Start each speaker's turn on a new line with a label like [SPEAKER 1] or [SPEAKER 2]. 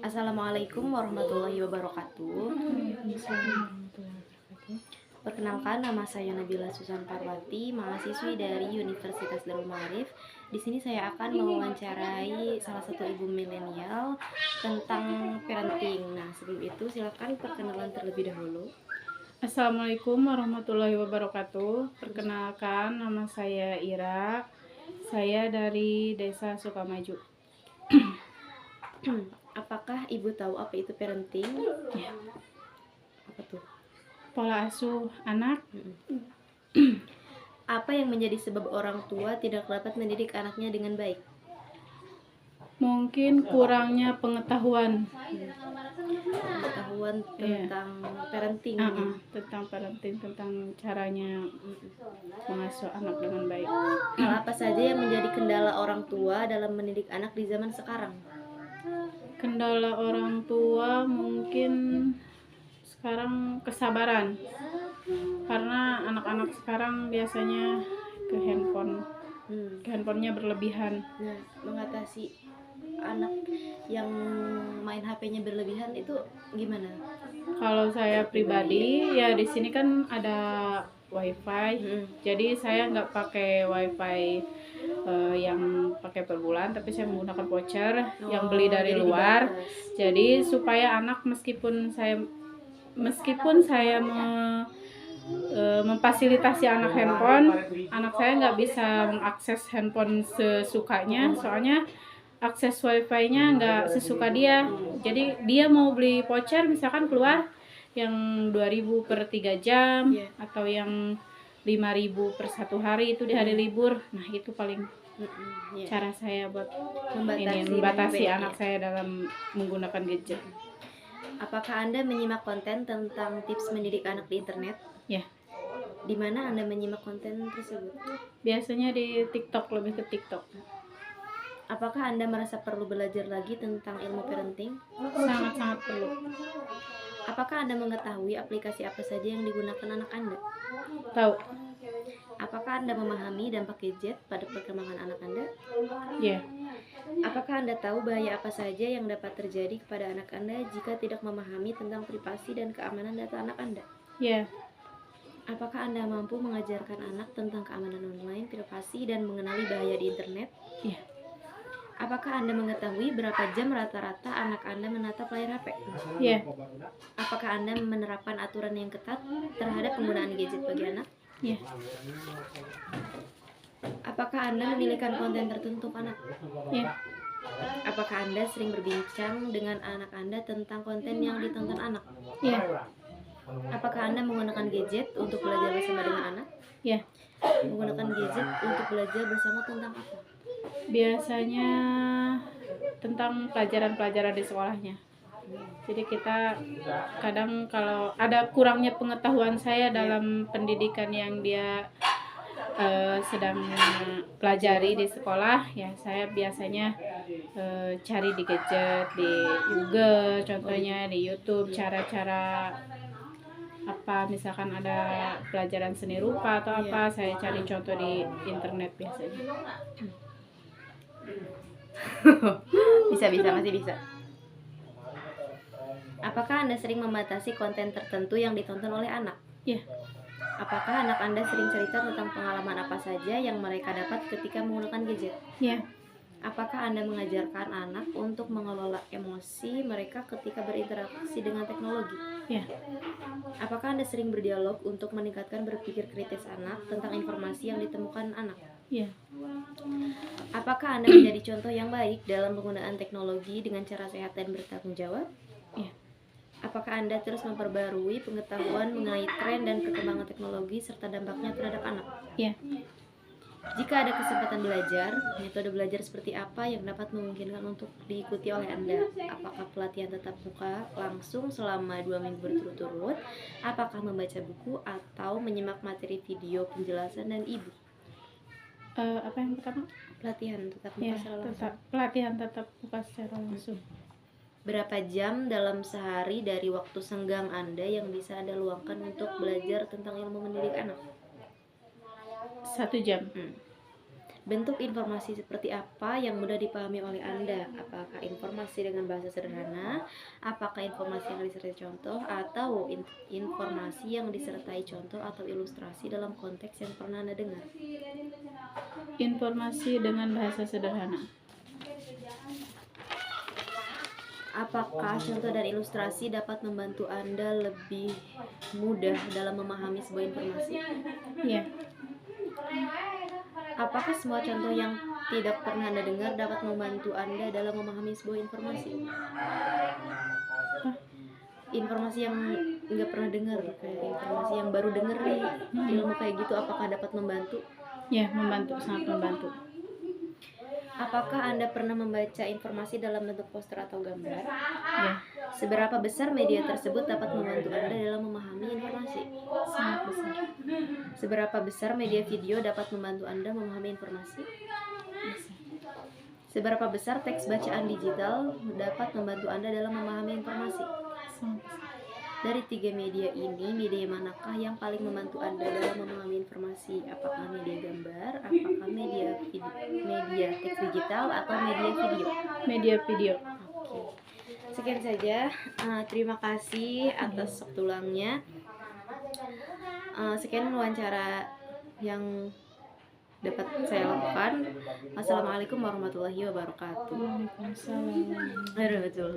[SPEAKER 1] Assalamualaikum warahmatullahi wabarakatuh. Perkenalkan, nama saya Nabila Susan Parwati, mahasiswi dari Universitas Darul Maarif. Di sini saya akan mewawancarai salah satu ibu milenial tentang parenting. Nah, sebelum itu silakan perkenalan terlebih dahulu.
[SPEAKER 2] Assalamualaikum warahmatullahi wabarakatuh. Perkenalkan, nama saya Ira. Saya dari Desa Sukamaju.
[SPEAKER 1] Apakah ibu tahu apa itu parenting?
[SPEAKER 2] Ya.
[SPEAKER 1] Apa tuh?
[SPEAKER 2] Pola asuh anak.
[SPEAKER 1] Apa yang menjadi sebab orang tua tidak dapat mendidik anaknya dengan baik?
[SPEAKER 2] Mungkin kurangnya pengetahuan
[SPEAKER 1] Pengetahuan tentang parenting.
[SPEAKER 2] tentang parenting, tentang caranya mengasuh anak dengan baik.
[SPEAKER 1] Hal apa saja yang menjadi kendala orang tua dalam mendidik anak di zaman sekarang?
[SPEAKER 2] Kendala orang tua mungkin sekarang kesabaran, karena anak-anak sekarang biasanya ke handphonenya berlebihan.
[SPEAKER 1] Nah, mengatasi anak yang main HP-nya berlebihan itu gimana?
[SPEAKER 2] Kalau saya pribadi, ya di sini kan ada wifi, jadi saya nggak pakai wifi yang pakai per bulan, tapi saya menggunakan voucher yang beli dari
[SPEAKER 1] jadi
[SPEAKER 2] luar.
[SPEAKER 1] dibatas.
[SPEAKER 2] Jadi supaya anak meskipun saya memfasilitasi anak handphone, anak saya nggak bisa mengakses handphone sesukanya, soalnya akses wifi-nya nggak sesuka dia. Jadi dia mau beli voucher misalkan keluar yang 2.000 per 3 jam, atau yang 5.000 per 1 hari itu di hari libur. Nah, itu paling cara saya buat membatasi anak saya dalam menggunakan gadget.
[SPEAKER 1] Apakah Anda menyimak konten tentang tips mendidik anak di internet?
[SPEAKER 2] Ya.
[SPEAKER 1] Di mana Anda menyimak konten tersebut?
[SPEAKER 2] Biasanya di TikTok, lebih ke TikTok.
[SPEAKER 1] Apakah Anda merasa perlu belajar lagi tentang ilmu parenting?
[SPEAKER 2] Sangat-sangat perlu.
[SPEAKER 1] Apakah Anda mengetahui aplikasi apa saja yang digunakan anak Anda?
[SPEAKER 2] Tahu.
[SPEAKER 1] Apakah Anda memahami dampak gadget pada perkembangan anak Anda?
[SPEAKER 2] Ya.
[SPEAKER 1] Apakah Anda tahu bahaya apa saja yang dapat terjadi kepada anak Anda jika tidak memahami tentang privasi dan keamanan data anak Anda?
[SPEAKER 2] Ya.
[SPEAKER 1] Apakah Anda mampu mengajarkan anak tentang keamanan online, privasi, dan mengenali bahaya di internet?
[SPEAKER 2] Ya.
[SPEAKER 1] Apakah Anda mengetahui berapa jam rata-rata anak Anda menatap layar HP?
[SPEAKER 2] Ya.
[SPEAKER 1] Apakah Anda menerapkan aturan yang ketat terhadap penggunaan gadget bagi anak?
[SPEAKER 2] Ya.
[SPEAKER 1] Apakah Anda memilihkan konten tertentu untuk anak?
[SPEAKER 2] Ya.
[SPEAKER 1] Apakah Anda sering berbincang dengan anak Anda tentang konten yang ditonton anak?
[SPEAKER 2] Ya.
[SPEAKER 1] Apakah Anda menggunakan gadget untuk belajar bersama dengan anak?
[SPEAKER 2] Ya.
[SPEAKER 1] Menggunakan gadget untuk belajar bersama tentang apa?
[SPEAKER 2] Biasanya tentang pelajaran-pelajaran di sekolahnya. Jadi kita kadang kalau ada kurangnya pengetahuan saya dalam pendidikan yang dia sedang pelajari di sekolah, ya saya biasanya cari di gadget, di Google, contohnya di YouTube, cara-cara apa, misalkan ada pelajaran seni rupa atau apa, saya cari contoh di internet biasanya.
[SPEAKER 1] Masih bisa. Apakah Anda sering membatasi konten tertentu yang ditonton oleh anak?
[SPEAKER 2] Ya.
[SPEAKER 1] Apakah anak Anda sering cerita tentang pengalaman apa saja yang mereka dapat ketika menggunakan gadget?
[SPEAKER 2] Ya.
[SPEAKER 1] Apakah Anda mengajarkan anak untuk mengelola emosi mereka ketika berinteraksi dengan teknologi?
[SPEAKER 2] Ya.
[SPEAKER 1] Apakah Anda sering berdialog untuk meningkatkan berpikir kritis anak tentang informasi yang ditemukan anak?
[SPEAKER 2] Ya.
[SPEAKER 1] Apakah Anda menjadi contoh yang baik dalam penggunaan teknologi dengan cara sehat dan bertanggung jawab?
[SPEAKER 2] Ya.
[SPEAKER 1] Apakah Anda terus memperbarui pengetahuan mengenai tren dan perkembangan teknologi serta dampaknya terhadap anak?
[SPEAKER 2] Ya.
[SPEAKER 1] Jika ada kesempatan belajar, metode belajar seperti apa yang dapat memungkinkan untuk diikuti oleh Anda? Apakah pelatihan tatap muka langsung selama 2 minggu berturut-turut? Apakah membaca buku atau menyimak materi video penjelasan dan e-book?
[SPEAKER 2] Apa yang pertama?
[SPEAKER 1] Pelatihan tatap muka secara langsung.
[SPEAKER 2] Pelatihan tatap muka secara langsung.
[SPEAKER 1] Berapa jam dalam sehari dari waktu senggang Anda yang bisa Anda luangkan untuk belajar tentang ilmu mendidik anak?
[SPEAKER 2] 1 jam.
[SPEAKER 1] Bentuk informasi seperti apa yang mudah dipahami oleh Anda? Apakah informasi dengan bahasa sederhana? Apakah informasi yang disertai contoh? Atau informasi yang disertai contoh atau ilustrasi dalam konteks yang pernah Anda dengar?
[SPEAKER 2] Informasi dengan bahasa sederhana.
[SPEAKER 1] Apakah contoh dan ilustrasi dapat membantu Anda lebih mudah dalam memahami sebuah informasi?
[SPEAKER 2] Ya,
[SPEAKER 1] Apakah semua contoh yang tidak pernah Anda dengar dapat membantu Anda dalam memahami sebuah informasi? Informasi yang nggak pernah dengar, kayak informasi yang baru dengar nih, ilmu kayak gitu, apakah dapat membantu?
[SPEAKER 2] ya membantu, sangat membantu.
[SPEAKER 1] Apakah Anda pernah membaca informasi dalam bentuk poster atau gambar?
[SPEAKER 2] Ya,
[SPEAKER 1] Seberapa besar media tersebut dapat membantu Anda dalam memahami informasi?
[SPEAKER 2] sangat besar.
[SPEAKER 1] Seberapa besar media video dapat membantu Anda memahami informasi? Seberapa besar teks bacaan digital dapat membantu Anda dalam memahami informasi?
[SPEAKER 2] Sangat besar.
[SPEAKER 1] Dari 3 media ini, media manakah yang paling membantu Anda dalam memahami informasi? Apakah media gambar, apakah media teks digital, atau media video?
[SPEAKER 2] Media video.
[SPEAKER 1] Oke. Sekian saja. Terima kasih atas waktu luangnya. Sekian wawancara yang dapat saya lakukan. Wassalamualaikum warahmatullahi wabarakatuh.
[SPEAKER 2] Waalaikumsalam.
[SPEAKER 1] Betul.